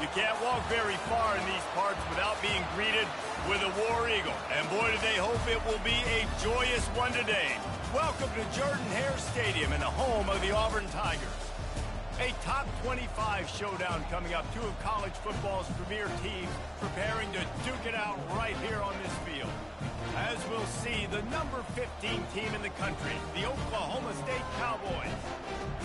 You can't walk very far in these parts without being greeted with a War Eagle. And boy, do they hope it will be a joyous one today. Welcome to Jordan-Hare Stadium and the home of the Auburn Tigers. A top 25 showdown coming up. Two of college football's premier teams preparing to duke it out right here on this field. As we'll see, the number 15 team in the country, the Oklahoma State Cowboys,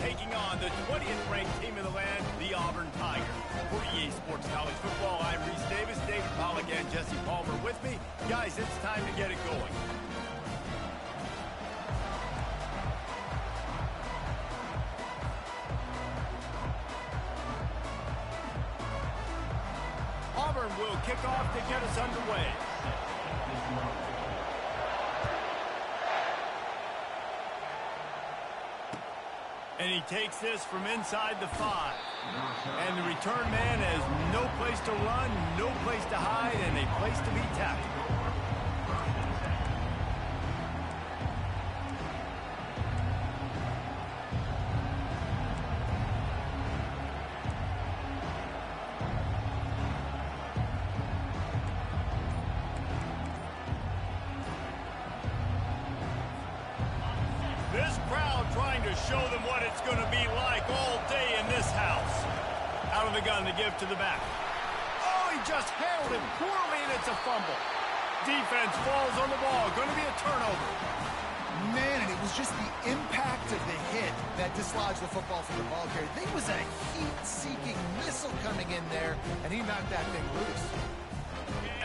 taking on the 20th ranked team in the land, the Auburn Tigers. For EA Sports College Football, I'm Reese Davis, David Pollack, and Jesse Palmer with me. Guys, it's time to get it going. Auburn will kick off to get us underway. And he takes this from inside the 5. And the return man has no place to run, no place to hide, and a place to be tackled. This crowd trying to show them what it's going to be like all day in this house. Out of the gun to give to the back. Oh, he just handled it poorly, and it's a fumble. Defense falls on the ball. Going to be a turnover. Man, and it was just the impact of the hit that dislodged the football from the ball carrier. There was a heat-seeking missile coming in there, and he knocked that thing loose.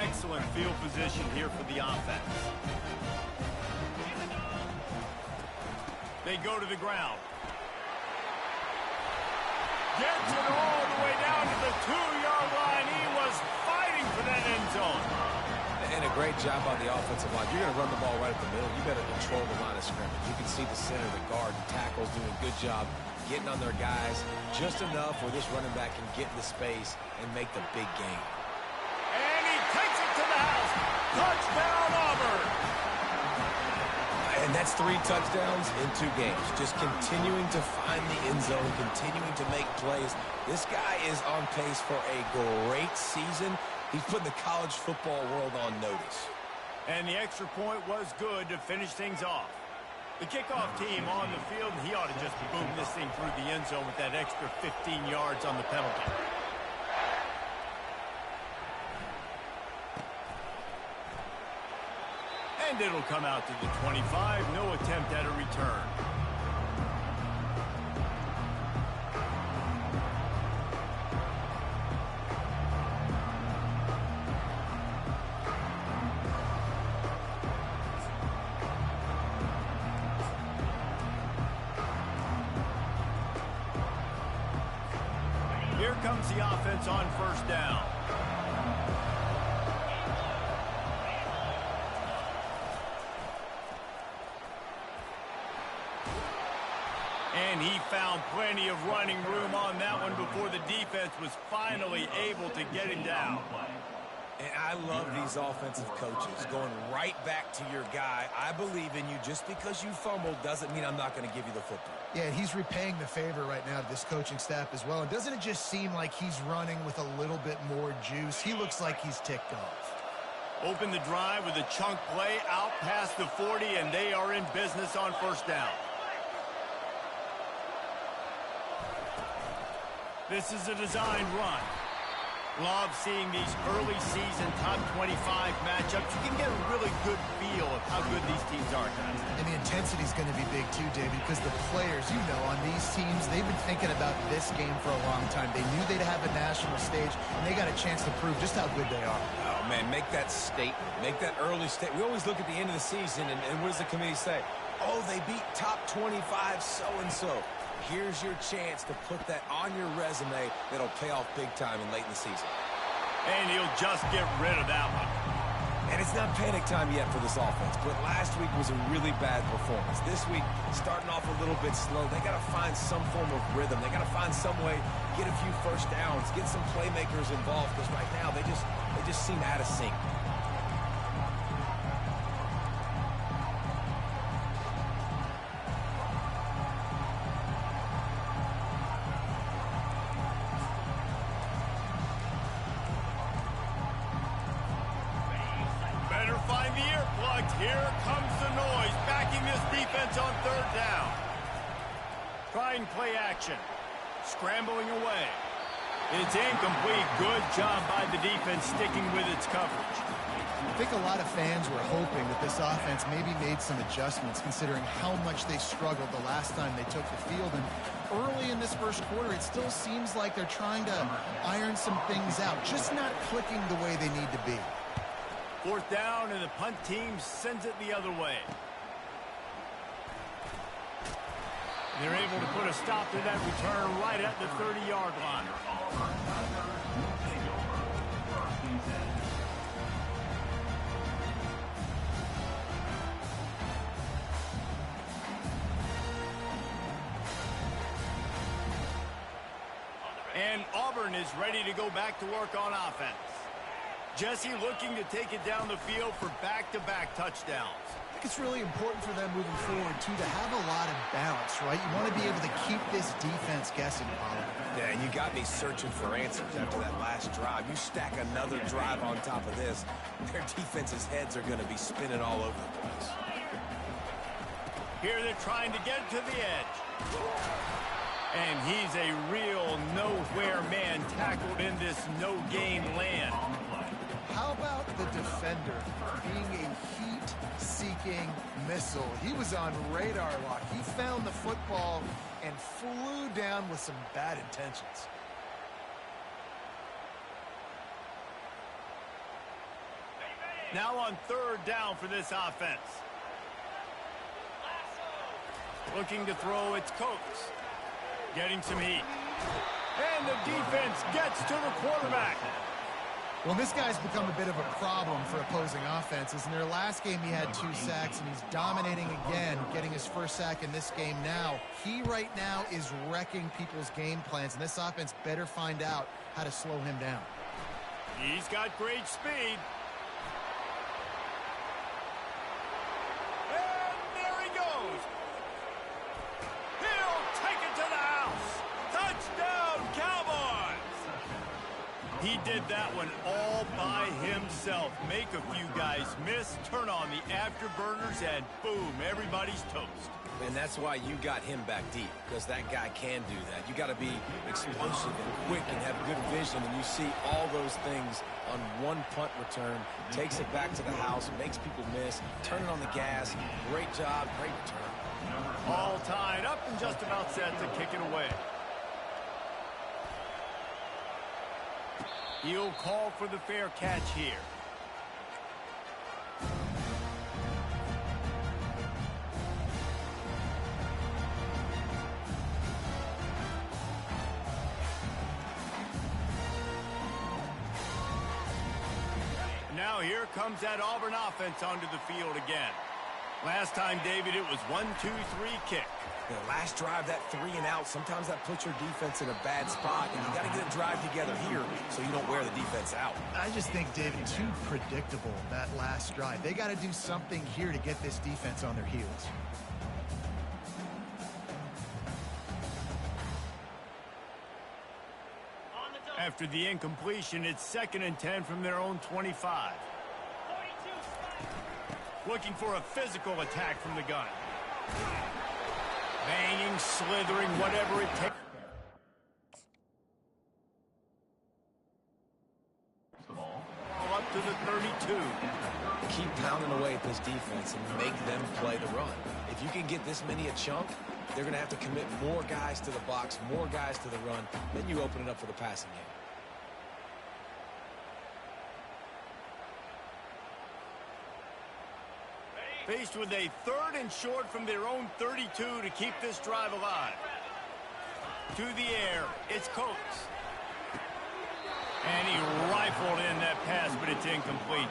Excellent field position here for the offense. They go to the ground. Gets it all the way down to the 2-yard line. He was fighting for that end zone. And a great job on the offensive line. You're going to run the ball right up the middle. You better control the line of scrimmage. You can see the center, the guard, the tackles doing a good job getting on their guys just enough where this running back can get into space and make the big game. And he takes it to the house. Touchdown, Auburn. And that's 3 touchdowns in 2 games. Just continuing to find the end zone, continuing to make plays. This guy is on pace for a great season. He's putting the college football world on notice. And the extra point was good to finish things off. The kickoff team on the field, and he ought to just boom this thing through the end zone with that extra 15 yards on the penalty. And it'll come out to the 25. No attempt at a return. Here comes the offense on first down. And he found plenty of running room on that one before the defense was finally able to get him down. And I love these offensive coaches going right back to your guy. I believe in you. Just because you fumbled doesn't mean I'm not going to give you the football. Yeah, he's repaying the favor right now to this coaching staff as well. And doesn't it just seem like he's running with a little bit more juice? He looks like he's ticked off. Open the drive with a chunk play out past the 40, and they are in business on first down. This is a designed run. Love seeing these early season top 25 matchups. You can get a really good feel of how good these teams are, guys. And the intensity is going to be big too, David, because the players, you know, on these teams, they've been thinking about this game for a long time. They knew they'd have a national stage, and they got a chance to prove just how good they are. Oh, man, make that statement. Make that early statement. We always look at the end of the season, and what does the committee say? Oh, they beat top 25 so-and-so. Here's your chance to put that on your resume that'll pay off big time and late in the season. And he'll just get rid of that one. And it's not panic time yet for this offense, but last week was a really bad performance. This week, starting off a little bit slow. They got to find some form of rhythm. They got to find some way, get a few first downs, get some playmakers involved, because right now they just seem out of sync. Here comes the noise, backing this defense on third down. Trying play action. Scrambling away. It's incomplete. Good job by the defense sticking with its coverage. I think a lot of fans were hoping that this offense maybe made some adjustments considering how much they struggled the last time they took the field. And early in this first quarter, it still seems like they're trying to iron some things out, just not clicking the way they need to be. Fourth down, and the punt team sends it the other way. They're able to put a stop to that return right at the 30-yard line. And Auburn is ready to go back to work on offense. Jesse looking to take it down the field for back-to-back touchdowns. I think it's really important for them moving forward, too, to have a lot of balance, right? You want to be able to keep this defense guessing, Paulo. Yeah, and you got me searching for answers after that last drive. You stack another drive on top of this, their defense's heads are going to be spinning all over the place. Here they're trying to get to the edge. And he's a real nowhere man tackled in this no-gain land. How about the defender being a heat-seeking missile? He was on radar lock. He found the football and flew down with some bad intentions. Now on third down for this offense. Looking to throw, it's Coates. Getting some heat. And the defense gets to the quarterback. Well, this guy's become a bit of a problem for opposing offenses. In their last game, he had 2 sacks, and he's dominating again, getting his first sack in this game now. He right now is wrecking people's game plans, and this offense better find out how to slow him down. He's got great speed. And there he goes. He'll take it to the house. Touchdown, Cowboys! He did that one all by himself. Make a few guys miss, turn on the afterburners, and boom, everybody's toast. And that's why you got him back deep, because that guy can do that. You got to be explosive and quick and have good vision, and you see all those things on one punt return. Takes it back to the house, makes people miss, turning on the gas. Great job, great return. All tied up and just about set to kick it away. He'll call for the fair catch here. Now here comes that Auburn offense onto the field again. Last time, David, it was 1-2-3 kick. The last drive, that 3 and out, sometimes that puts your defense in a bad spot, and you got to get a drive together here so you don't wear the defense out. I just think, David, too predictable, that last drive. They got to do something here to get this defense on their heels. After the incompletion, it's 2nd and 10 from their own 25. Looking for a physical attack from the gun. Banging, slithering, whatever it takes. Up to the 32. Keep pounding away at this defense and make them play the run. If you can get this many a chunk, they're going to have to commit more guys to the box, more guys to the run. Then you open it up for the passing game. Faced with a 3rd and short from their own 32 to keep this drive alive. To the air, it's Coates. And he rifled in that pass, but it's incomplete.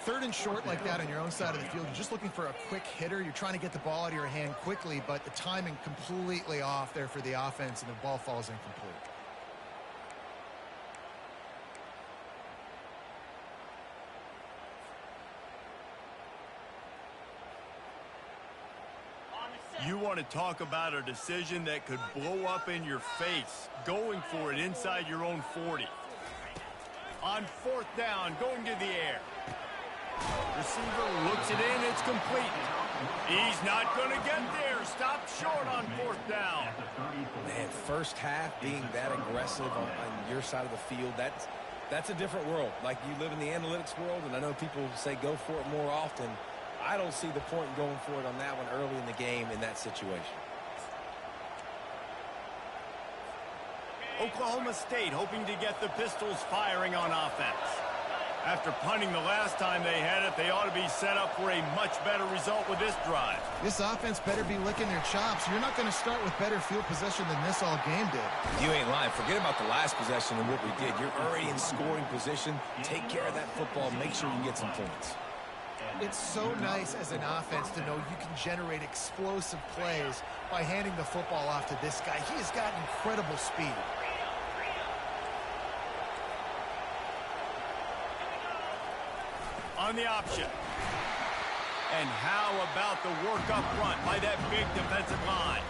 3rd and short like that on your own side of the field, you're just looking for a quick hitter. You're trying to get the ball out of your hand quickly, but the timing completely off there for the offense, and the ball falls incomplete. You want to talk about a decision that could blow up in your face, going for it inside your own 40. On 4th down, going to the air. Receiver looks it in. It's complete. He's not going to get there. Stop short on 4th down. Man, first half being that aggressive on your side of the field, that's a different world. Like, you live in the analytics world, and I know people say go for it more often. I don't see the point in going for it on that one early in the game in that situation. Oklahoma State hoping to get the Pistols firing on offense. After punting the last time they had it, they ought to be set up for a much better result with this drive. This offense better be licking their chops. You're not going to start with better field possession than this all game did. You ain't lying. Forget about the last possession and what we did. You're already in scoring position. Take care of that football. Make sure you get some points. It's so nice as an offense to know you can generate explosive plays by handing the football off to this guy. He has got incredible speed. On the option. And how about the work up front by that big defensive line?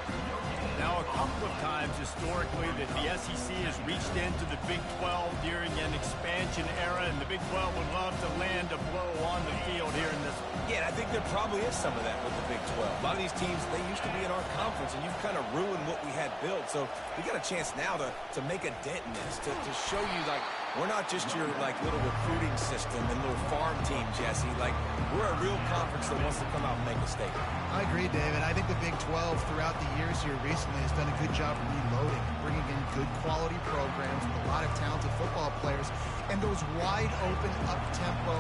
Now, a couple of times historically that the SEC has reached into the Big 12 during an expansion era, and the Big 12 would love to land a blow on the field here in this one. Yeah, and I think there probably is some of that with the Big 12. A lot of these teams, they used to be in our conference, and you've kind of ruined what we had built. So we got a chance now to make a dent in this, to show you, like, we're not just your, like, little recruiting system and little farm team, Jesse. Like, we're a real conference that wants to come out and make a statement. I agree, David. I think the Big 12 throughout the years here recently has done a good job reloading and bringing in good quality programs with a lot of talented football players and those wide open, up-tempo,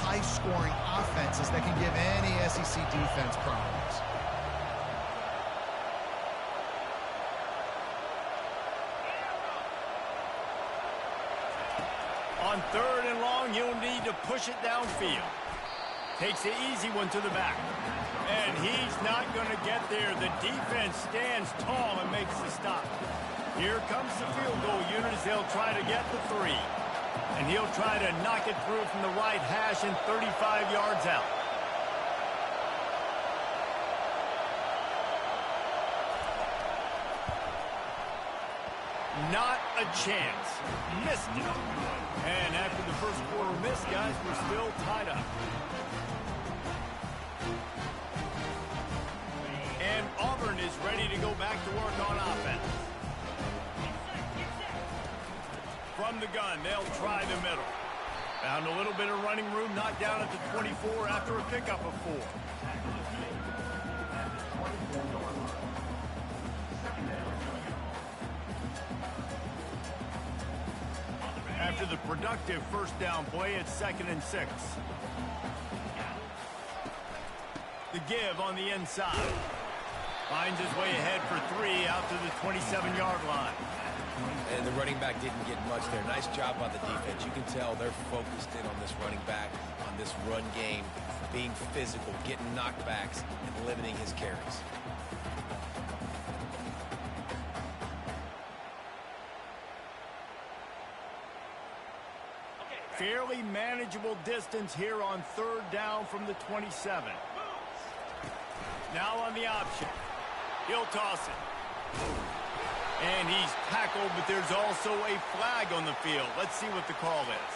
high-scoring offenses that can give any SEC defense problems. On 3rd and long, he'll need to push it downfield. Takes the easy one to the back. And he's not going to get there. The defense stands tall and makes the stop. Here comes the field goal unit as they'll try to get the 3. And he'll try to knock it through from the right hash and 35 yards out. Not a chance. Missed it. And after the first quarter miss, guys, we're still tied up. And Auburn is ready to go back to work on offense. From the gun, they'll try the middle. Found a little bit of running room, knocked down at the 24 after a pickup of 4. After the productive first down play, it's 2nd and 6. The give on the inside. Finds his way ahead for 3 out to the 27-yard line. And the running back didn't get much there. Nice job by the defense. You can tell they're focused in on this running back, on this run game, being physical, getting knockbacks, and limiting his carries. Fairly manageable distance here on 3rd down from the 27. Now on the option. He'll toss it. And he's tackled, but there's also a flag on the field. Let's see what the call is.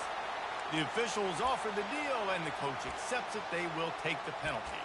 The officials offer the deal, and the coach accepts it. They will take the penalty.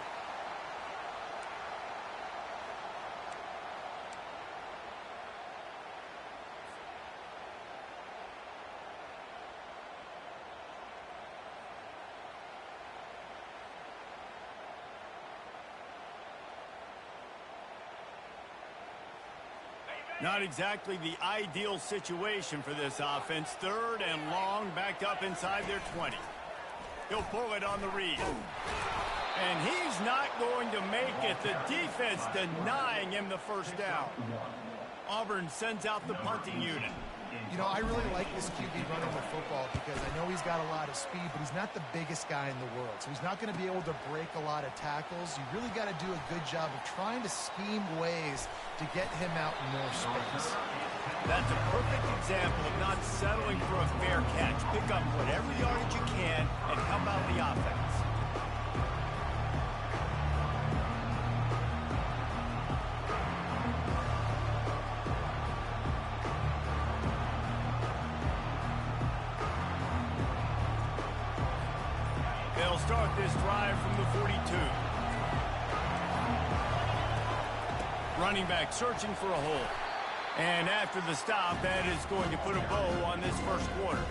Not exactly the ideal situation for this offense. 3rd and long, backed up inside their 20. He'll pull it on the read. And he's not going to make it. The defense denying him the first down. Auburn sends out the punting unit. You know, I really like this QB running the football because I know he's got a lot of speed, but he's not the biggest guy in the world. So he's not going to be able to break a lot of tackles. You really got to do a good job of trying to scheme ways to get him out in more space. That's a perfect example of not settling for a fair catch. Pick up whatever yardage you can and help out the offense. start this drive from the 42. Running back searching for a hole. And after the stop, that is going to put a bow on this first quarter.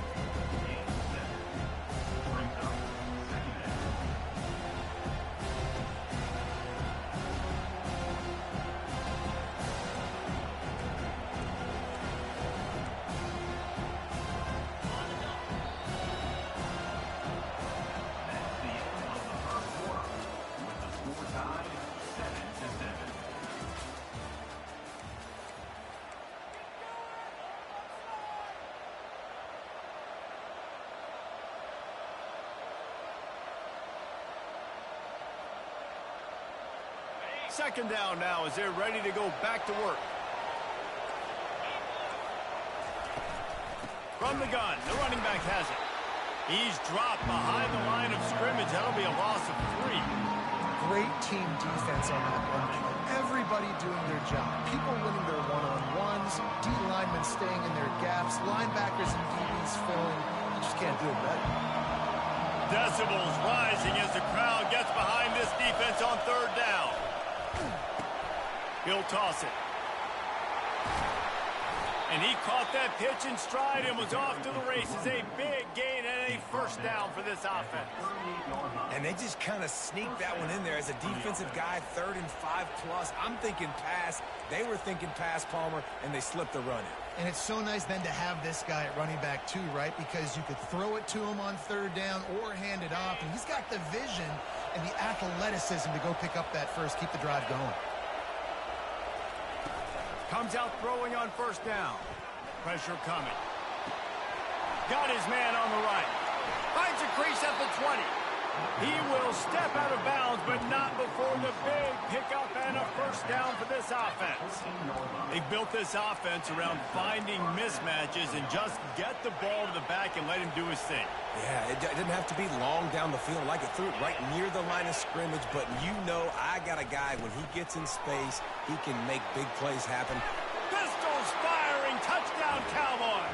Second down now as they're ready to go back to work. From the gun, the running back has it. He's dropped behind the line of scrimmage. That'll be a loss of 3. Great team defense on that run play. Everybody doing their job. People winning their one-on-ones, D linemen staying in their gaps, linebackers and DBs filling. You just can't do it better. Decibels rising as the crowd gets behind this defense on third down. He'll toss it. And he caught that pitch in stride and was off to the races. A big gain and a first down for this offense. And they just kind of sneaked that one in there as a defensive guy, 3rd and 5+. I'm thinking pass. They were thinking pass, Palmer, and they slipped the run in. And it's so nice then to have this guy at running back too, right? Because you could throw it to him on third down or hand it off. And he's got the vision and the athleticism to go pick up that first, keep the drive going. Comes out throwing on first down. Pressure coming. Got his man on the right. Finds a crease at the 20. He will step out of bounds, but not before the big pickup and a first down for this offense. They've built this offense around finding mismatches and just get the ball to the back and let him do his thing. Yeah, it didn't have to be long down the field. Like it threw it right near the line of scrimmage, but you know I got a guy, when he gets in space, he can make big plays happen. Pistols firing, touchdown Cowboys.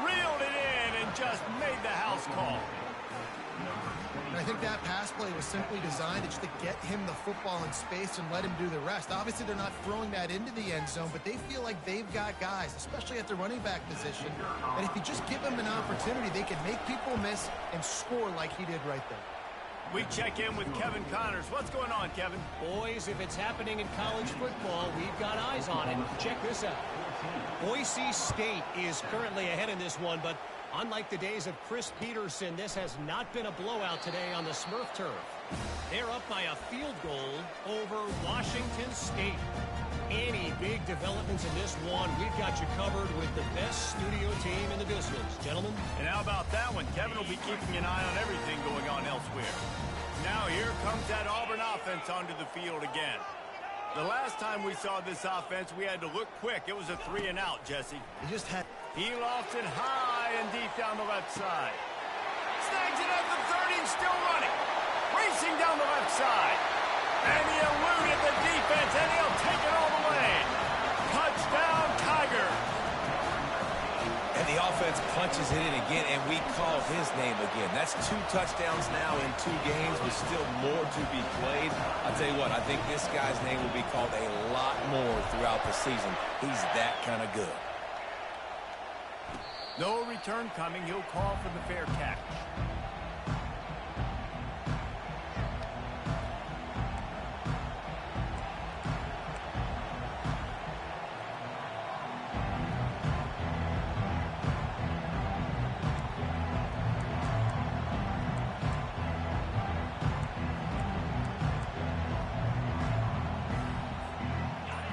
Reeled it in and just made the house call. And I think that pass play was simply designed just to get him the football in space and let him do the rest. Obviously, they're not throwing that into the end zone, but they feel like they've got guys, especially at the running back position, and if you just give them an opportunity, they can make people miss and score like he did right there. We check in with Kevin Connors. What's going on, Kevin? Boys, if it's happening in college football, we've got eyes on it. Check this out. Boise State is currently ahead in this one, but unlike the days of Chris Peterson, this has not been a blowout today on the Smurf turf. They're up by a field goal over Washington State. Any big developments in this one, we've got you covered with the best studio team in the business. Gentlemen? And how about that one? Kevin will be keeping an eye on everything going on elsewhere. Now here comes that Auburn offense onto the field again. The last time we saw this offense, we had to look quick. It was a 3 and out, Jesse. He lofts it high and deep down the left side. Snags it at the 30, still running. Racing down the left side. And he eluded the defense, and he'll take it all the way. Touchdown, Tiger. And the offense punches it in again, and we call his name again. That's 2 touchdowns now in 2 games with still more to be played. I'll tell you what, I think this guy's name will be called a lot more throughout the season. He's that kind of good. No return coming. He'll call for the fair catch.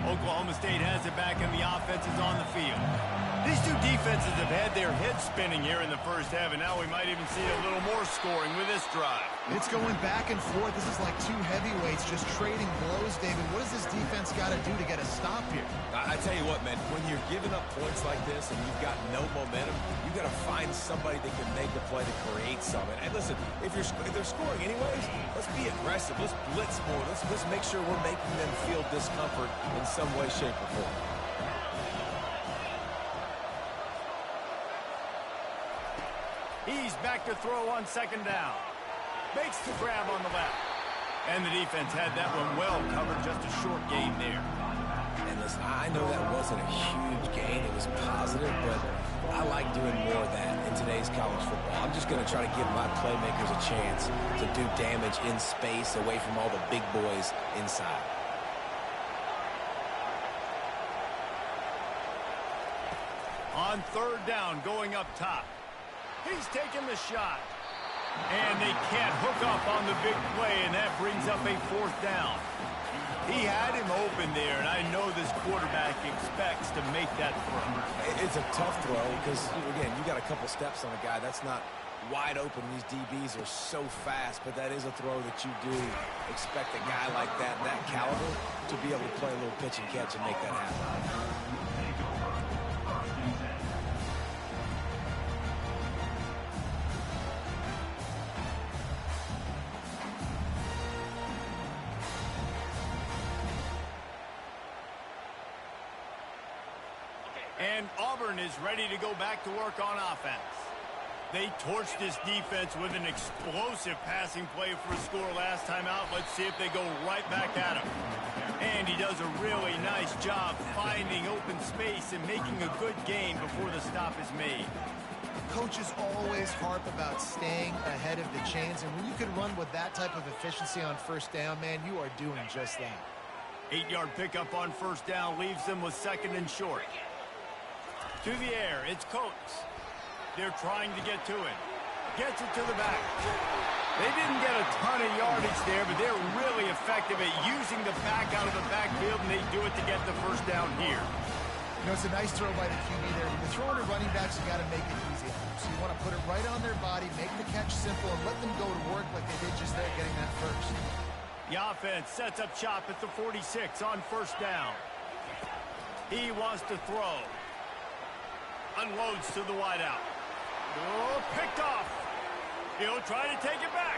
Oklahoma State has it back, and the offense is on the field. These two defenses have had their heads spinning here in the first half, and now we might even see a little more scoring with this drive. It's going back and forth. This is like 2 heavyweights just trading blows, David. What does this defense got to do to get a stop here? I tell you what, man, when you're giving up points like this and you've got no momentum, you got to find somebody that can make a play to create something. And listen, if they're scoring anyways, let's be aggressive. Let's blitz more. Let's make sure we're making them feel discomfort in some way, shape, or form. He's back to throw on second down. Makes the grab on the left. And the defense had that one well covered. Just a short gain there. And listen, I know that wasn't a huge gain. It was positive, but I like doing more of that in today's college football. I'm just going to try to give my playmakers a chance to do damage in space away from all the big boys inside. On third down, going up top. He's taking the shot. And they can't hook up on the big play, and that brings up a fourth down. He had him open there, and I know this quarterback expects to make that throw. It's a tough throw because, again, you got a couple steps on a guy. That's not wide open. These DBs are so fast, but that is a throw that you do expect a guy like that caliber, to be able to play a little pitch and catch and make that happen. And Auburn is ready to go back to work on offense. They torched this defense with an explosive passing play for a score last time out. Let's see if they go right back at him. And he does a really nice job finding open space and making a good gain before the stop is made. Coaches always harp about staying ahead of the chains, and when you can run with that type of efficiency on first down, man, you are doing just that. 8-yard pickup on first down leaves them with second and short. To the air, it's Coates. They're trying to get to it. Gets it to the back. They didn't get a ton of yardage there, but they're really effective at using the back out of the backfield, and they do it to get the first down here. You know, it's a nice throw by the QB there. When you're throwing to running backs, you got to make it easy. So you want to put it right on their body, make the catch simple, and let them go to work like they did just there, getting that first. The offense sets up shop at the 46 on first down. He wants to throw. Unloads to the wideout. Oh, picked off. He'll try to take it back.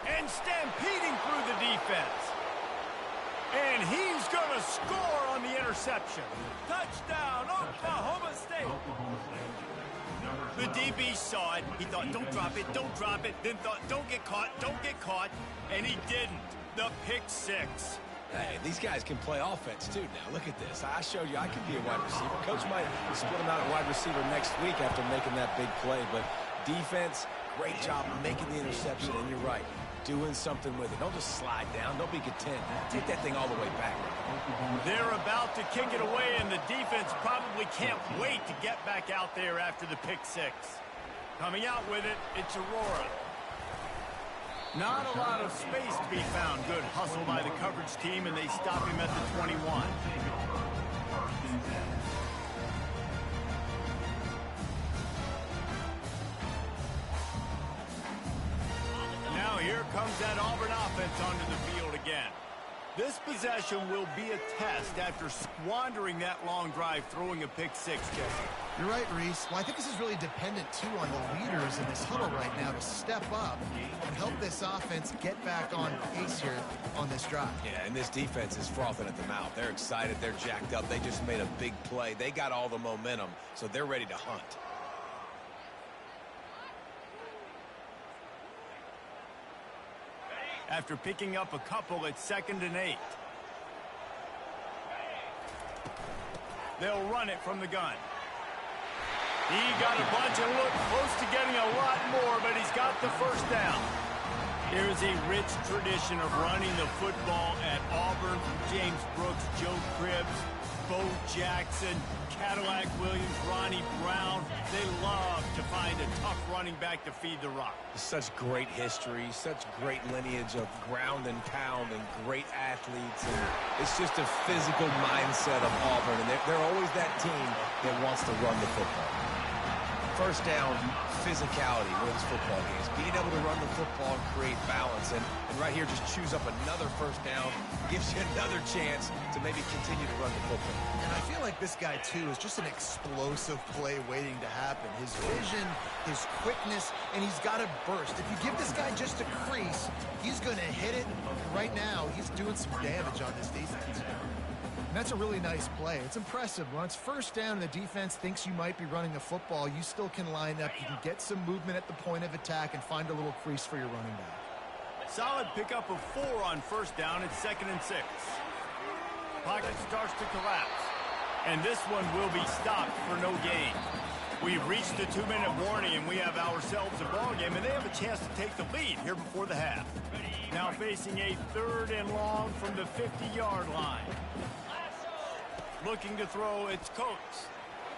And stampeding through the defense. And he's going to score on the interception. Touchdown, Oklahoma State. The DB saw it. He thought, don't drop it, don't drop it. Then thought, don't get caught, don't get caught. And he didn't. The pick six. Hey, these guys can play offense, too, now. Look at this. I showed you I can be a wide receiver. Coach might split him out at wide receiver next week after making that big play. But defense, great job making the interception. And you're right, doing something with it. Don't just slide down. Don't be content. Take that thing all the way back. They're about to kick it away, and the defense probably can't wait to get back out there after the pick six. Coming out with it, it's Aurora. Not a lot of space to be found. Good hustle by the coverage team, and they stop him at the 21. Now here comes that Auburn offense onto the field again. This possession will be a test after squandering that long drive, throwing a pick six, Jesse. You're right, Reese. Well, I think this is really dependent, too, on the leaders in this huddle right now to step up and help this offense get back on pace here on this drive. Yeah, and this defense is frothing at the mouth. They're excited. They're jacked up. They just made a big play. They got all the momentum, so they're ready to hunt. After picking up a couple at 2nd and 8. They'll run it from the gun. He got a bunch and looked close to getting a lot more, but he's got the first down. There's a rich tradition of running the football at Auburn. James Brooks, Joe Cribbs, Bo Jackson, Cadillac Williams, Ronnie Brown. They love to find a tough running back to feed the rock. Such great history, such great lineage of ground and pound and great athletes. And it's just a physical mindset of Auburn, and they're always that team that wants to run the football. First down, physicality wins football games. Being able to run the football and create balance. And right here, just choose up another first down. Gives you another chance to maybe continue to run the football. And I feel like this guy, too, is just an explosive play waiting to happen. His vision, his quickness, and he's got a burst. If you give this guy just a crease, he's going to hit it. And right now, he's doing some damage on this defense. And that's a really nice play. It's impressive. When it's first down and the defense thinks you might be running the football, you still can line up. You can get some movement at the point of attack and find a little crease for your running back. Solid pickup of 4 on first down. It's 2nd and 6. Pocket starts to collapse. And this one will be stopped for no gain. We've reached the 2-minute warning, and we have ourselves a ball game, and they have a chance to take the lead here before the half. Now facing a 3rd and long from the 50-yard line. Looking to throw, it's Coates.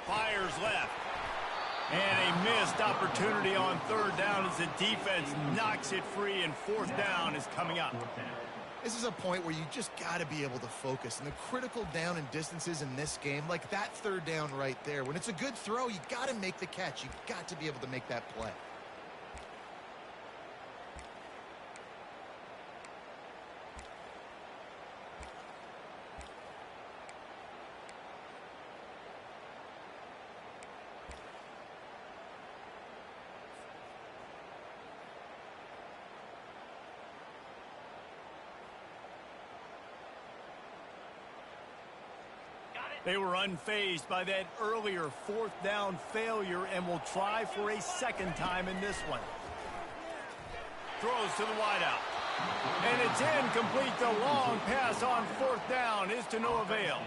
Fires left. And a missed opportunity on 3rd down as the defense knocks it free, and 4th down is coming up. This is a point where you just got to be able to focus. And the critical down and distances in this game, like that 3rd down right there, when it's a good throw, you got to make the catch. You got to be able to make that play. They were unfazed by that earlier 4th down failure and will try for a 2nd time in this one. Throws to the wideout. And it's incomplete. The long pass on 4th down is to no avail.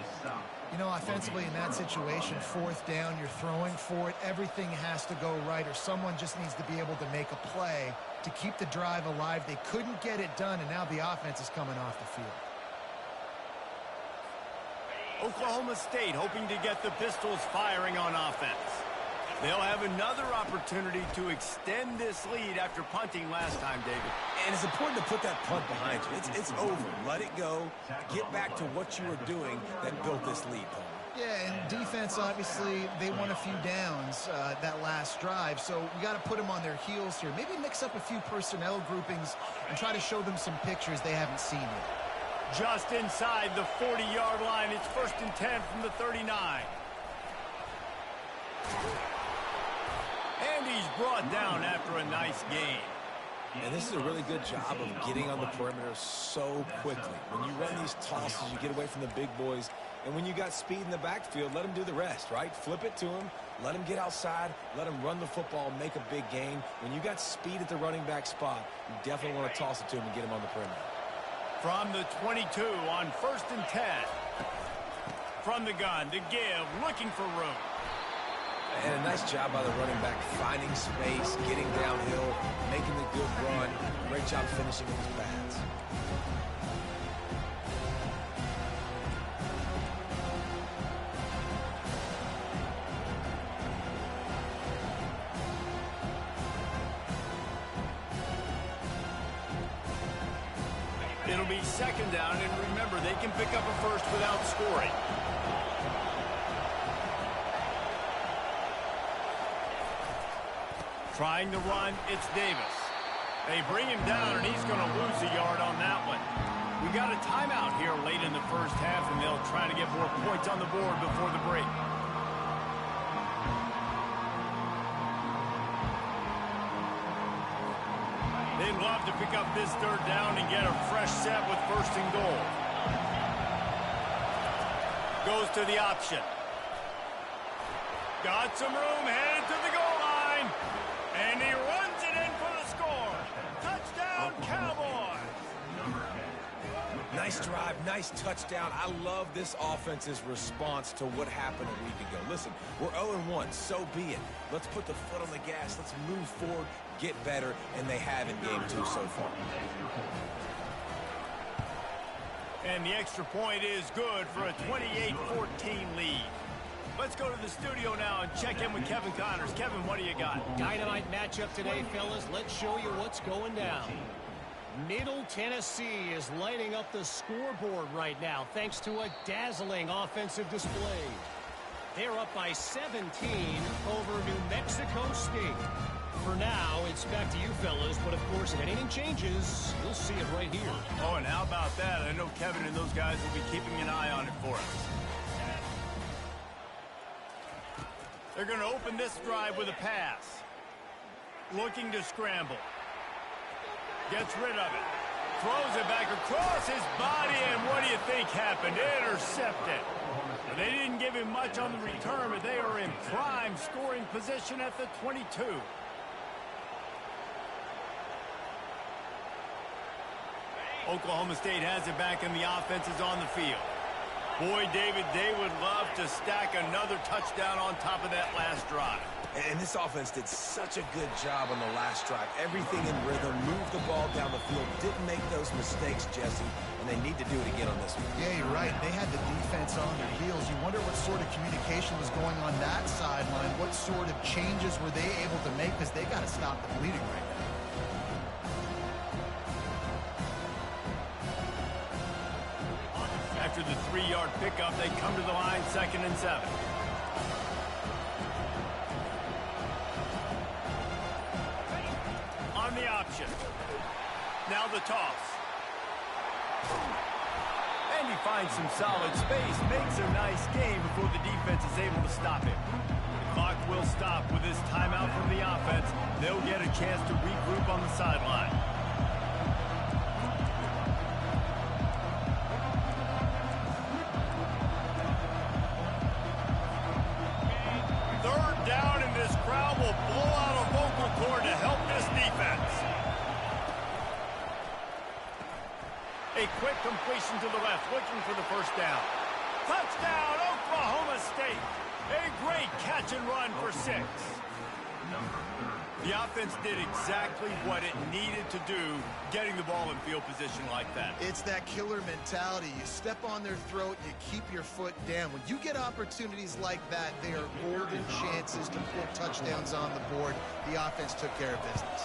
You know, offensively in that situation, 4th down, you're throwing for it. Everything has to go right, or someone just needs to be able to make a play to keep the drive alive. They couldn't get it done, and now the offense is coming off the field. Oklahoma State hoping to get the Pistols firing on offense. They'll have another opportunity to extend this lead after punting last time, David. And it's important to put that punt behind you. It's over. Let it go. Get back to what you were doing that built this lead, Paul. Yeah, and defense, obviously, they won a few downs that last drive, so we got to put them on their heels here. Maybe mix up a few personnel groupings and try to show them some pictures they haven't seen yet. Just inside the 40-yard line. It's 1st and 10 from the 39. And he's brought down after a nice gain. And this is a really good job of getting on the perimeter so quickly. When you run these tosses, you get away from the big boys. And when you got speed in the backfield, let them do the rest, right? Flip it to them. Let them get outside. Let them run the football and make a big gain. When you got speed at the running back spot, you definitely want to toss it to them and get them on the perimeter. From the 22 on 1st and 10. From the gun to give, looking for room. And a nice job by the running back, finding space, getting downhill, making the good run. Great job finishing with his pads. It'll be 2nd down, and remember, they can pick up a first without scoring. Trying to run, it's Davis. They bring him down, and he's going to lose a yard on that one. We got a timeout here late in the first half, and they'll try to get more points on the board before the break. They'd love to pick up this 3rd down and get a fresh set with 1st and goal. Goes to the option. Got some room, headed to the goal line. And he runs it in for the score. Touchdown, Cowboys. Nice drive, nice touchdown. I love this offense's response to what happened a week ago. Listen, we're 0-1, so be it. Let's put the foot on the gas. Let's move forward, get better, and they have in game 2 so far. And the extra point is good for a 28-14 lead. Let's go to the studio now and check in with Kevin Connors. Kevin, what do you got? Dynamite matchup today, fellas. Let's show you what's going down. Middle Tennessee is lighting up the scoreboard right now thanks to a dazzling offensive display. They're up by 17 over New Mexico State. For now, it's back to you fellas, but of course, if anything changes, you'll see it right here. Oh, and how about that? I know Kevin and those guys will be keeping an eye on it for us. They're going to open this drive with a pass. Looking to scramble. Gets rid of it. throws it back across his body, and what do you think happened? Intercepted. They didn't give him much on the return, but they are in prime scoring position at the 22. Oklahoma State has it back, and the offense is on the field. Boy, David, they would love to stack another touchdown on top of that last drive. And this offense did such a good job on the last drive. Everything in rhythm, moved the ball down the field, didn't make those mistakes, Jesse, and they need to do it again on this one. Yeah, you're right. They had the defense on their heels. You wonder what sort of communication was going on that sideline. What sort of changes were they able to make, because they got to stop the bleeding right now. After the 3-yard pickup, they come to the line, 2nd and 7. On the option. Now the toss. And he finds some solid space, makes a nice game before the defense is able to stop him. The clock will stop with this timeout from the offense. They'll get a chance to regroup on the sideline. A quick completion to the left, looking for the first down. Touchdown, Oklahoma State. A great catch and run for 6. The offense did exactly what it needed to do, getting the ball in field position like that. It's that killer mentality. You step on their throat, you keep your foot down. When you get opportunities like that, they are golden chances to put touchdowns on the board. The offense took care of business.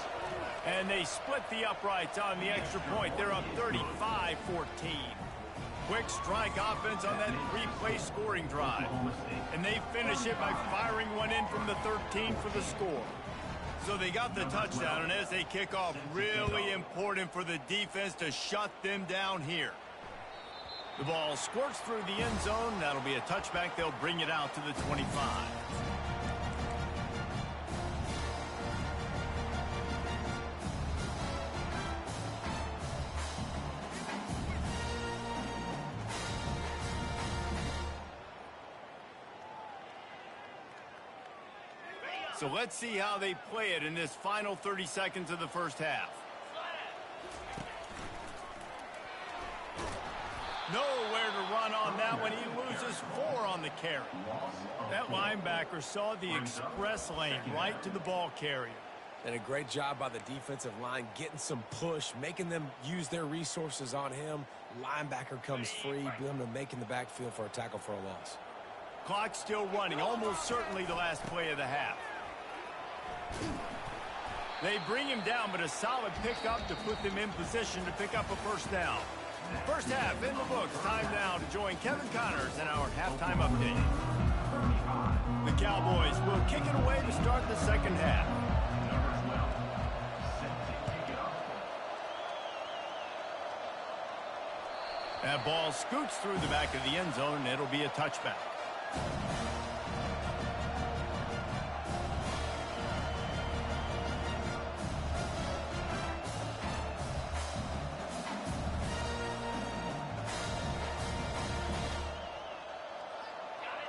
And they split the uprights on the extra point. They're up 35-14. Quick strike offense on that 3-play scoring drive. And they finish it by firing one in from the 13 for the score. So they got the touchdown, and as they kick off, really important for the defense to shut them down here. The ball squirts through the end zone. That'll be a touchback. They'll bring it out to the 25. So let's see how they play it in this final 30 seconds of the first half. Nowhere to run on that one. He loses 4 on the carry. That linebacker saw the express lane right to the ball carrier. And a great job by the defensive line, getting some push, making them use their resources on him. Linebacker comes free, making the backfield for a tackle for a loss. Clock still running, almost certainly the last play of the half. They bring him down, but a solid pickup to put them in position to pick up a first down. First half in the books. Time now to join Kevin Connors in our halftime update. The Cowboys will kick it away to start the second half. That ball scoots through the back of the end zone, and it'll be a touchback.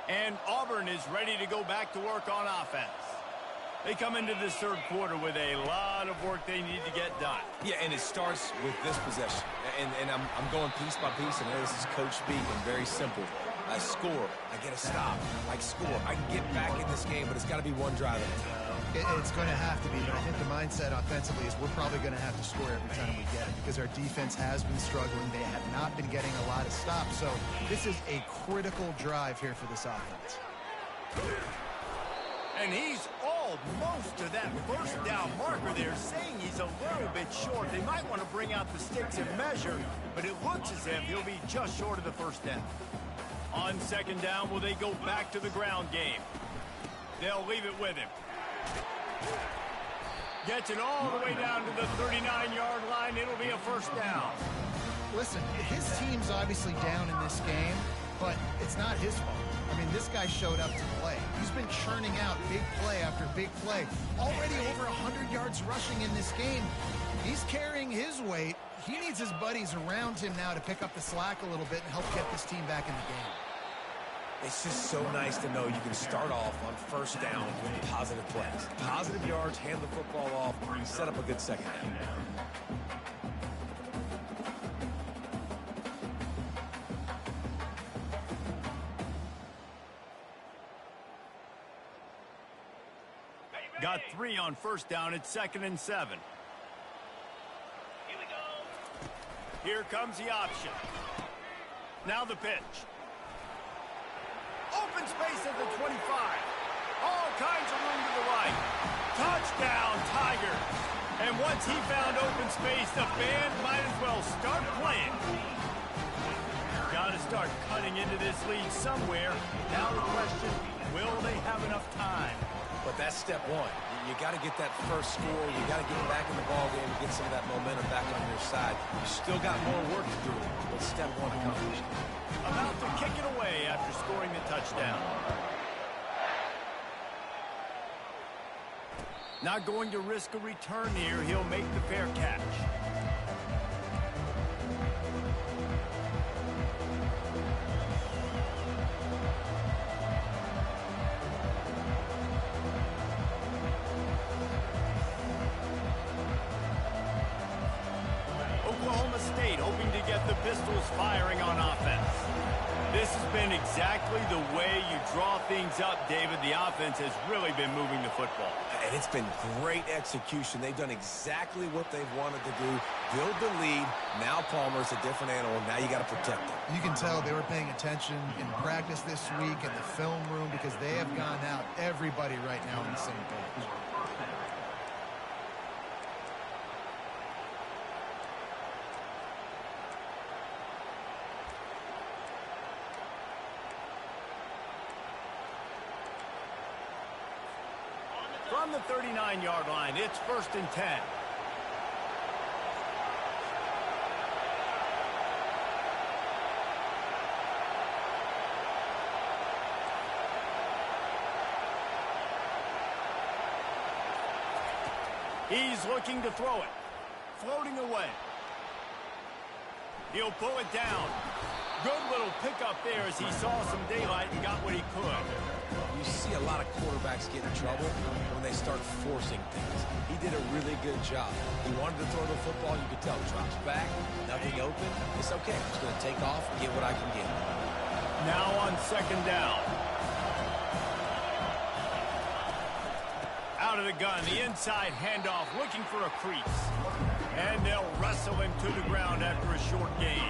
And Auburn is ready to go back to work on offense. They come into this third quarter with a lot of work they need to get done. Yeah, and it starts with this possession. And I'm going piece by piece, and this is coach speaking. Very simple. I score. I get a stop. I score. I can get back in this game, but it's got to be one drive at a time. It's going to have to be, but I think the mindset offensively is we're probably going to have to score every time we get it because our defense has been struggling. They have not been getting a lot of stops, so this is a critical drive here for this offense. And he's almost to that first down marker there, saying he's a little bit short. They might want to bring out the sticks and measure, but it looks as if he'll be just short of the first down. On second down, will they go back to the ground game? They'll leave it with him. Gets it all the way down to the 39-yard line. It'll be a first down. Listen, his team's obviously down in this game, but it's not his fault. I mean, this guy showed up to play. He's been churning out big play after big play. Already over 100 yards rushing in this game. He's carrying his weight. He needs his buddies around him now to pick up the slack a little bit and help get this team back in the game. It's just so nice to know you can start off on first down with positive plays. Positive yards, hand the football off, and set up a good second down. Got 3 on first down. It's 2nd and 7. Here we go. Here comes the option. Now the pitch. Open space at the 25. All kinds of room to the right. Touchdown, Tigers. And once he found open space, the band might as well start playing. Got to start cutting into this lead somewhere. Now the question, will they have enough time? But that's step one. You got to get that first score. You got to get back in the ball game and get some of that momentum back on your side. You still got more work to do, but step one accomplished. About to kick it away after scoring the touchdown. Not going to risk a return here. He'll make the fair catch. Oklahoma State hoping to get the Pistols firing on offense. This has been exactly the way you draw things up, David. The offense has really been moving the football. And it's been great execution. They've done exactly what they've wanted to do. Build the lead. Now Palmer's a different animal. Now you got to protect them. You can tell they were paying attention in practice this week in the film room because they have gone out, everybody right now on the same page. From the 39-yard line, it's 1st and 10. He's looking to throw it. Floating away. He'll pull it down. Good little pickup there as he saw some daylight and got what he could. You see a lot of quarterbacks get in trouble when they start forcing things. He did a really good job. He wanted to throw the football. You could tell. Drops back. Nothing open. It's okay. I'm just going to take off and get what I can get. Now on 2nd down. Out of the gun. The inside handoff looking for a crease. And they'll wrestle him to the ground after a short gain.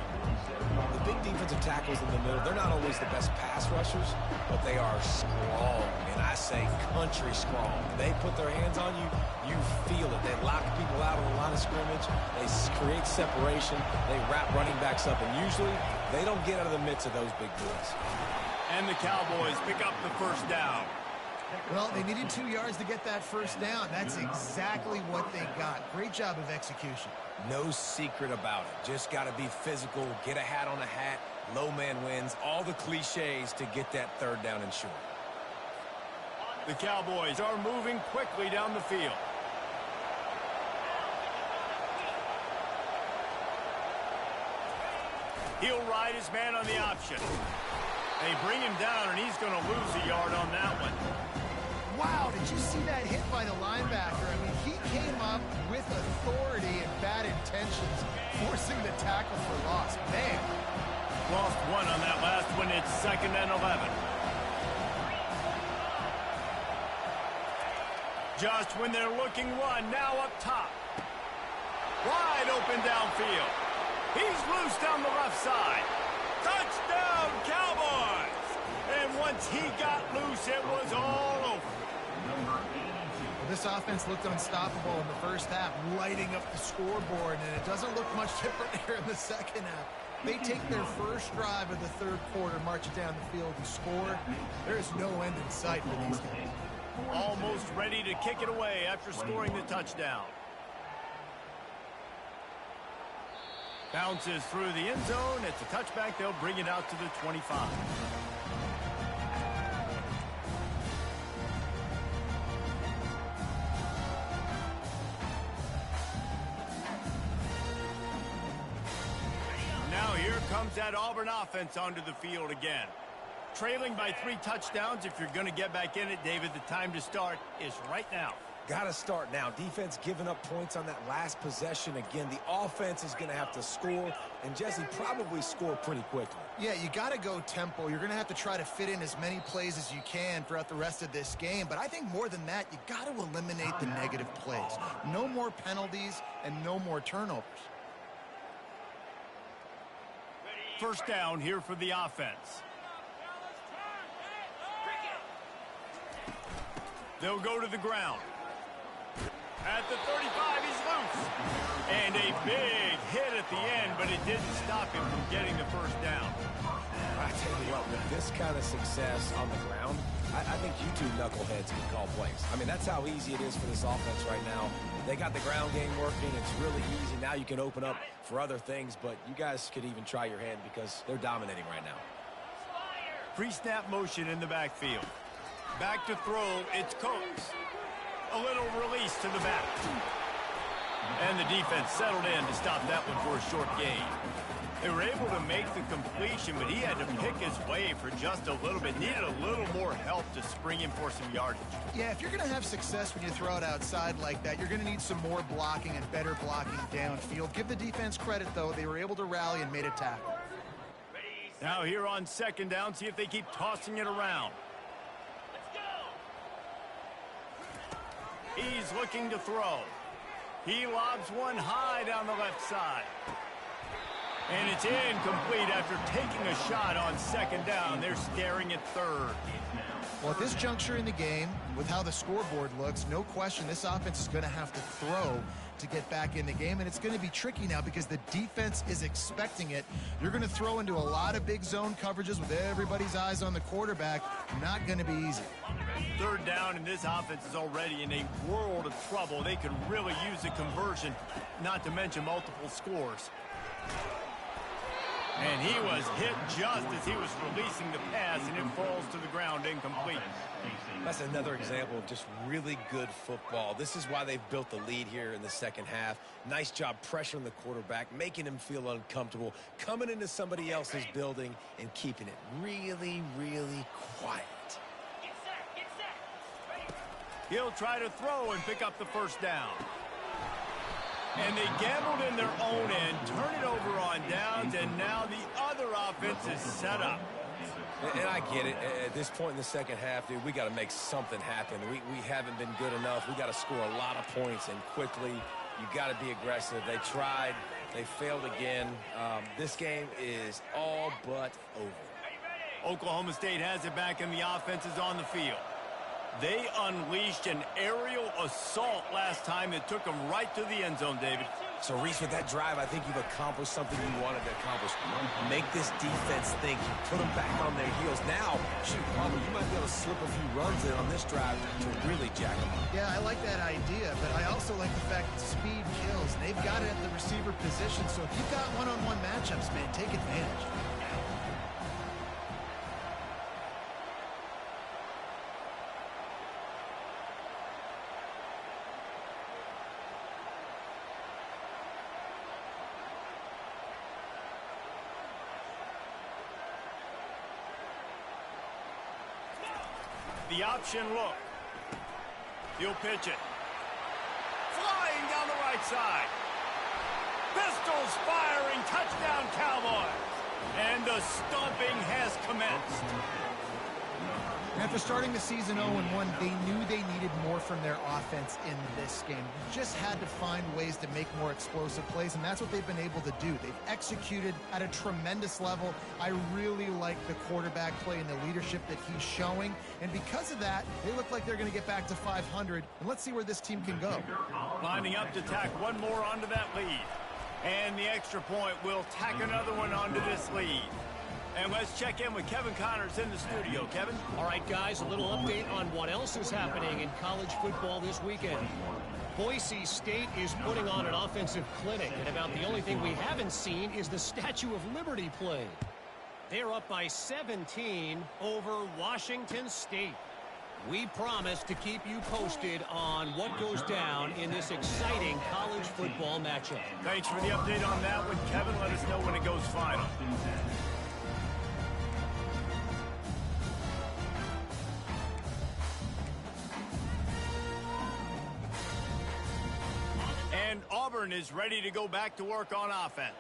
The big defensive tackles in the middle, they're not always the best pass rushers, but they are strong, and I say country strong. They put their hands on you, you feel it. They lock people out on the line of scrimmage. They create separation. They wrap running backs up, and usually they don't get out of the midst of those big boys. And the Cowboys pick up the 1st down. Well, they needed 2 yards to get that 1st down. That's exactly what they got. Great job of execution. No secret about it. Just got to be physical, get a hat on a hat, low man wins, all the cliches to get that 3rd down and short. The Cowboys are moving quickly down the field. He'll ride his man on the option. They bring him down, and he's going to lose a yard on that one. Wow, did you see that hit by the linebacker? I mean, he came up with authority and bad intentions, forcing the tackle for loss. Man. Lost 1 on that last one. It's 2nd and 11. Just when they're looking one, now up top. Wide open downfield. He's loose down the left side. Touchdown, Cowboys! And once he got loose, it was all over. This offense looked unstoppable in the first half, lighting up the scoreboard, and it doesn't look much different here in the second half. They take their first drive of the 3rd quarter, march it down the field and score. There's no end in sight for these guys. Almost ready to kick it away after scoring the touchdown. Bounces through the end zone. It's a touchback. They'll bring it out to the 25. comes that Auburn offense onto the field again. Trailing by 3 touchdowns. If you're going to get back in it, David, the time to start is right now. Got to start now. Defense giving up points on that last possession. Again, the offense is going to have to score, and Jesse probably score pretty quickly. Yeah, you got to go tempo. You're going to have to try to fit in as many plays as you can throughout the rest of this game. But I think more than that, you got to eliminate the negative plays. No more penalties and no more turnovers. First down here for the offense. They'll go to the ground. At the 35, he's loose. And a big hit at the end, but it didn't stop him from getting the first down. I tell you what, with this kind of success on the ground, I think you two knuckleheads can call plays. I mean, that's how easy it is for this offense right now. They got the ground game working. It's really easy. Now you can open up for other things, but you guys could even try your hand because they're dominating right now. Pre-snap motion in the backfield. Back to throw, it's Cooks. A little release to the back. And the defense settled in to stop that one for a short gain. They were able to make the completion, but he had to pick his way for just a little bit. Needed a little more help to spring him for some yardage. Yeah, if you're going to have success when you throw it outside like that, you're going to need some more blocking and better blocking downfield. Give the defense credit, though. They were able to rally and made a tackle. Now here on second down, see if they keep tossing it around. He's looking to throw. He lobs one high down the left side. And it's incomplete after taking a shot on second down. They're staring at third. Well, at this juncture in the game, with how the scoreboard looks, no question this offense is going to have to throw to get back in the game, and it's going to be tricky now because the defense is expecting it. You're going to throw into a lot of big zone coverages with everybody's eyes on the quarterback. Not going to be easy. Third down, and this offense is already in a world of trouble. They could really use a conversion, not to mention multiple scores. And he was hit just as he was releasing the pass, and it falls to the ground incomplete. That's another example of just really good football. This is why they've built the lead here in the second half. Nice job pressuring the quarterback, making him feel uncomfortable, coming into somebody else's building and keeping it really, really quiet. He'll try to throw and pick up the first down. And they gambled in their own end, turn it over on downs, and now the other offense is set up. And I get it. At this point in the second half, dude, we got to make something happen. We haven't been good enough. We got to score a lot of points and quickly. You got to be aggressive. They tried. They failed again. This game is all but over. Oklahoma State has it back, and the offense is on the field. They unleashed an aerial assault last time that took them right to the end zone, David. So, Reese, with that drive, I think you've accomplished something you wanted to accomplish. Make this defense think. Put them back on their heels. Now, shoot, Auburn, you might be able to slip a few runs in on this drive to really jack them up. Yeah, I like that idea, but I also like the fact that speed kills. They've got it at the receiver position, so if you've got one-on-one matchups, man, take advantage. The option look. He'll pitch it. Flying down the right side. Pistols firing. Touchdown, Cowboys. And the stomping has commenced. After starting the season 0-1, they knew they needed more from their offense in this game. Just had to find ways to make more explosive plays, and that's what they've been able to do. They've executed at a tremendous level. I really like the quarterback play and the leadership that he's showing, and because of that, they look like they're going to get back to 500, and let's see where this team can go. Lining up to tack one more onto that lead. And the extra point will tack another one onto this lead. And let's check in with Kevin Connors in the studio. Kevin? All right, guys, a little update on what else is happening in college football this weekend. Boise State is putting on an offensive clinic, and about the only thing we haven't seen is the Statue of Liberty play. They're up by 17 over Washington State. We promise to keep you posted on what goes down in this exciting college football matchup. Thanks for the update on that one, Kevin. Let us know when it goes final. And Auburn is ready to go back to work on offense.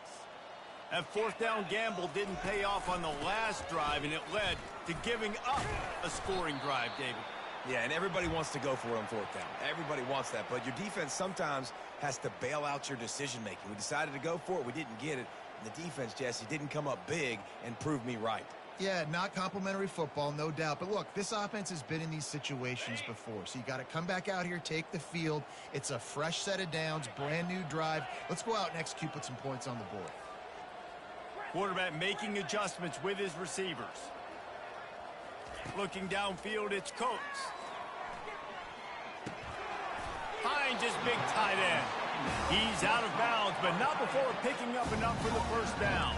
That fourth down gamble didn't pay off on the last drive, and it led to giving up a scoring drive, David. Yeah, and everybody wants to go for it on fourth down. Everybody wants that, but your defense sometimes has to bail out your decision-making. We decided to go for it. We didn't get it. And the defense, Jesse, didn't come up big and prove me right. Yeah, not complimentary football, no doubt. But look, this offense has been in these situations before. So you got to come back out here, take the field. It's a fresh set of downs, brand new drive. Let's go out and execute, put some points on the board. Quarterback making adjustments with his receivers. Looking downfield, it's Coates. Hines is big tight end. He's out of bounds, but not before picking up enough for the first down.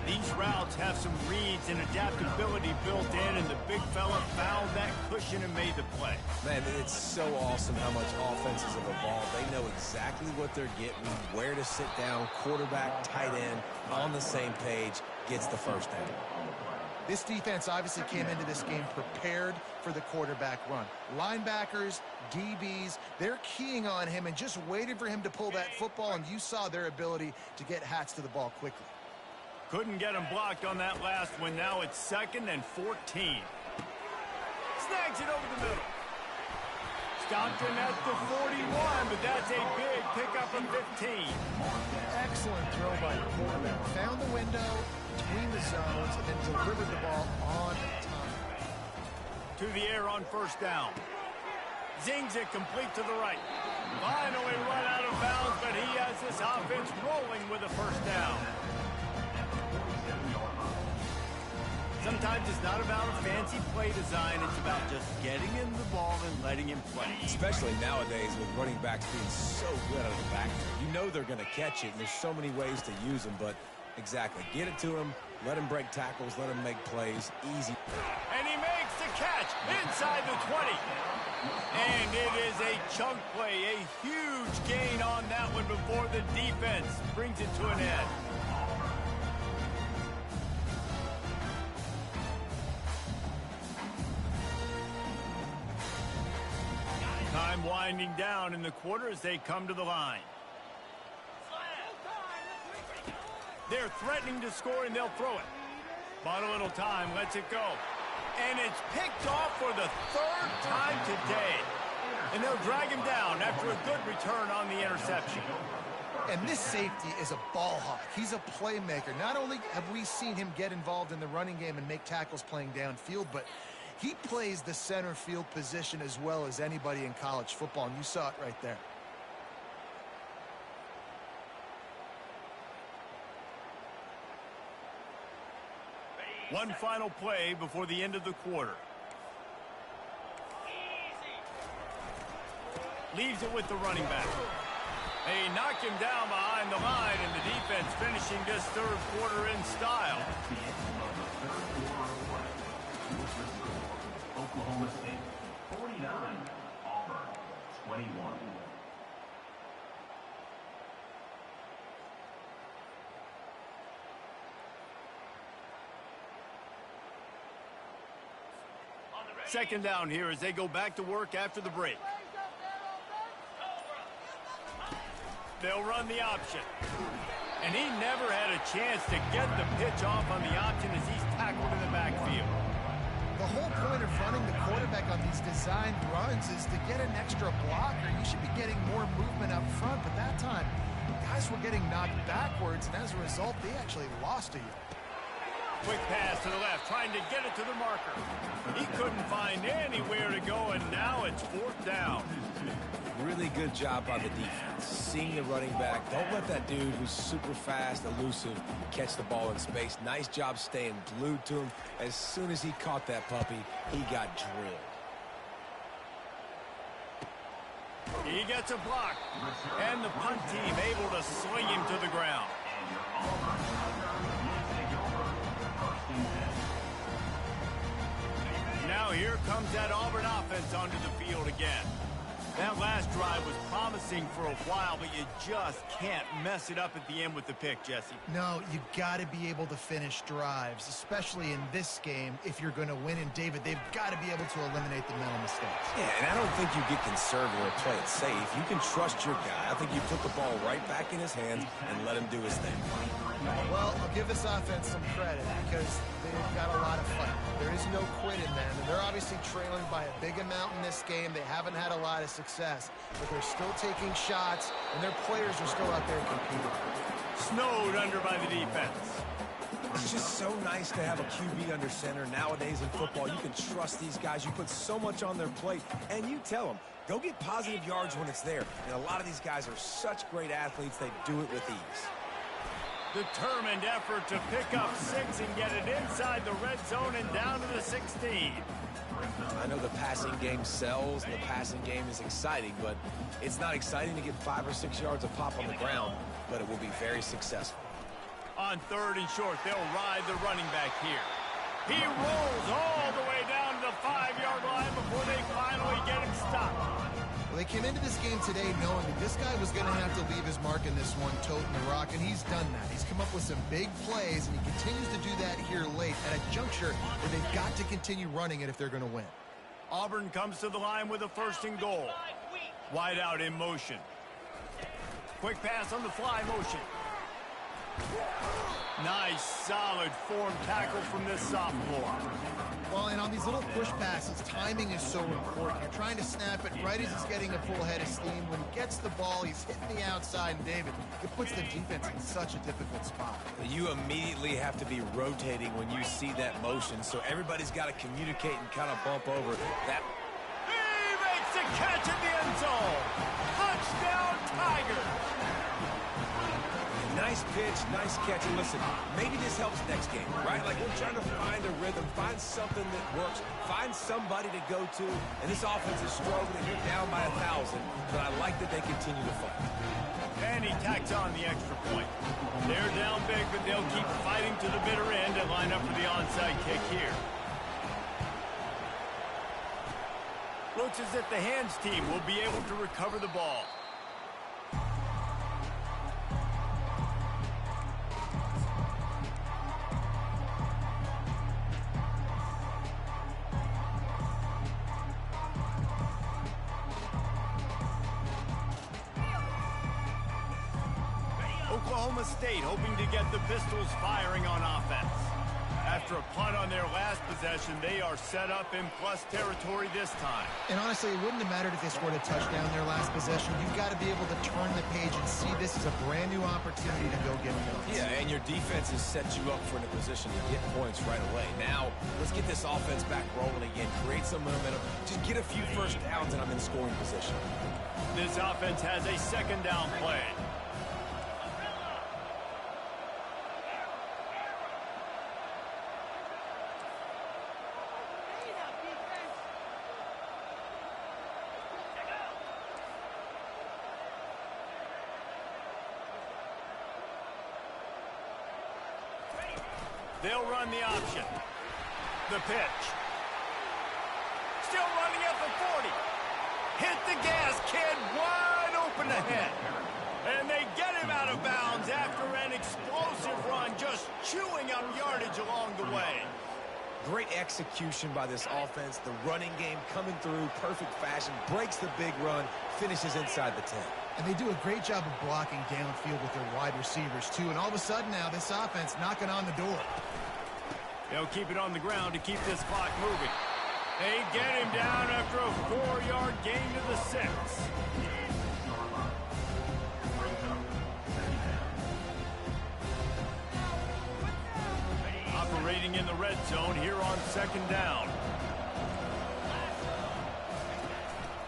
These routes have some reads and adaptability built in, and the big fella found that cushion and made the play. Man, it's so awesome how much offenses have evolved. They know exactly what they're getting, where to sit down, quarterback, tight end, on the same page, gets the first down. This defense obviously came into this game prepared for the quarterback run. Linebackers, DBs, they're keying on him and just waited for him to pull that football, and you saw their ability to get hats to the ball quickly. Couldn't get him blocked on that last one. Now it's 2nd and 14. Snags it over the middle. Stockton at the 41, but that's a big pickup of 15. Excellent throw by the quarterback. Found the window between the zones and then delivered the ball on time. To the air on first down. Zings it complete to the right. Finally run out of bounds, but he has this offense rolling with a first down. Sometimes it's not about a fancy play design. It's about just getting him the ball and letting him play. Especially nowadays with running backs being so good out of the backfield. You know they're going to catch it, and there's so many ways to use them, but exactly. Get it to him, let him break tackles, let him make plays. Easy. And he makes the catch inside the 20. And it is a chunk play, a huge gain on that one before the defense brings it to an end. Time winding down in the quarter as they come to the line. They're threatening to score, and they'll throw it. Bought a little time, lets it go. And it's picked off for the 3rd time today. And they'll drag him down after a good return on the interception. And this safety is a ball hawk. He's a playmaker. Not only have we seen him get involved in the running game and make tackles playing downfield, but he plays the center field position as well as anybody in college football, and you saw it right there. One final play before the end of the quarter. Leaves it with the running back. They knock him down behind the line, and the defense finishing this 3rd quarter in style. Oklahoma State 49, Auburn 21. Second down here as they go back to work after the break. They'll run the option. And he never had a chance to get the pitch off on the option as he's tackled in the backfield. The whole point of running the quarterback on these designed runs is to get an extra blocker. You should be getting more movement up front, but that time, guys were getting knocked backwards, and as a result, they actually lost a yard. Quick pass to the left, trying to get it to the marker. He couldn't find anywhere to go, and now it's 4th down. Really good job by the defense. Seeing the running back. Don't let that dude who's super fast, elusive, catch the ball in space. Nice job staying glued to him. As soon as he caught that puppy, he got drilled. He gets a block, and the punt team able to sling him to the ground. Now here comes that Auburn offense onto the field again. That last drive was promising for a while, but you just can't mess it up at the end with the pick, Jesse. No, you got to be able to finish drives, especially in this game if you're going to win. And, David, they've got to be able to eliminate the mental mistakes. Yeah, and I don't think you get conservative or play it safe. You can trust your guy. I think you put the ball right back in his hands and let him do his thing. Well, I'll give this offense some credit because they've got a lot of fight. There is no quit in them, and they're obviously trailing by a big amount in this game. They haven't had a lot of success, but they're still taking shots, and their players are still out there competing. Snowed under by the defense. It's just so nice to have a QB under center. Nowadays in football, you can trust these guys. You put so much on their plate, and you tell them, go get positive yards when it's there. And a lot of these guys are such great athletes, they do it with ease. Determined effort to pick up 6 and get it inside the red zone and down to the 16. I know the passing game sells, and the passing game is exciting, but it's not exciting to get 5 or 6 yards of pop on the ground, but it will be very successful. On 3rd and short, they'll ride the running back here. He rolls all the way down to the 5-yard line before they finally get him stopped. Well, they came into this game today knowing that this guy was going to have to leave his mark in this one, toting the rock, and he's done that. He's come up with some big plays, and he continues to do that here late at a juncture where they've got to continue running it if they're going to win. Auburn comes to the line with a 1st and goal. Wide out in motion. Quick pass on the fly motion. Nice, solid form tackle from this sophomore. Well, and on these little push passes, timing is so important. You're trying to snap it right as he's getting a full head of steam. When he gets the ball, he's hitting the outside, and David, it puts the defense in such a difficult spot. You immediately have to be rotating when you see that motion, so everybody's got to communicate and kind of bump over that. He makes the catch in the end zone. Touchdown, Tigers. Nice pitch, nice catch. And listen, maybe this helps next game, right? Like we're trying to find a rhythm, find something that works, find somebody to go to. And this offense is struggling. You're down by 1,000, but I like that they continue to fight. And he tacks on the extra point. They're down big, but they'll keep fighting to the bitter end and line up for the onside kick here. Looks as if the hands team will be able to recover the ball. Oklahoma State hoping to get the Pistols firing on offense. After a punt on their last possession, they are set up in plus territory this time. And honestly, it wouldn't have mattered if they scored a touchdown their last possession. You've got to be able to turn the page and see this as a brand new opportunity to go get points. Yeah, and your defense has set you up for a position to get points right away. Now, let's get this offense back rolling again, create some momentum, just get a few first downs, and I'm in scoring position. This offense has a 2nd down play. They'll run the option. The pitch. Still running at the 40. Hit the gas, kid. Wide open ahead. And they get him out of bounds after an explosive run, just chewing up yardage along the way. Great execution by this offense. The running game coming through, perfect fashion, breaks the big run, finishes inside the 10. And they do a great job of blocking downfield with their wide receivers, too. And all of a sudden now, this offense knocking on the door. They'll keep it on the ground to keep this clock moving. They get him down after a 4-yard gain to the 6. Operating in the red zone here on 2nd down.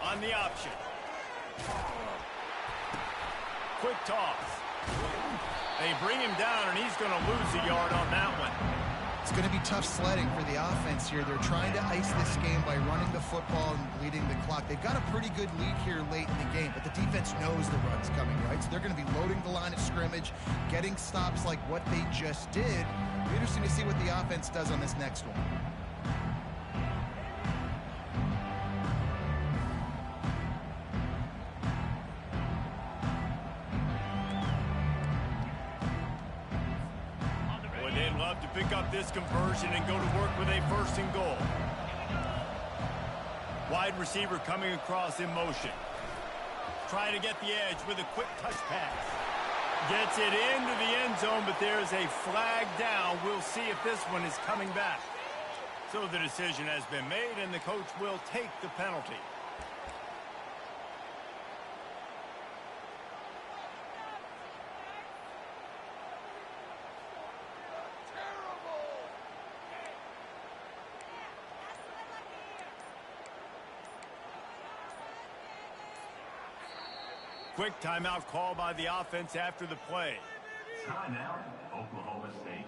On the option. Quick toss. They bring him down, and he's going to lose a yard on that one. It's going to be tough sledding for the offense here. They're trying to ice this game by running the football and bleeding the clock. They've got a pretty good lead here late in the game, but the defense knows the run's coming, right? So they're going to be loading the line of scrimmage, getting stops like what they just did. It'll be interesting to see what the offense does on this next one. up this conversion and go to work with a first and goal. Wide receiver coming across in motion. Trying to get the edge with a quick touch pass. Gets it into the end zone, but there's a flag down. We'll see if this one is coming back. So the decision has been made, and the coach will take the penalty. Quick timeout call by the offense after the play. Timeout, Oklahoma State.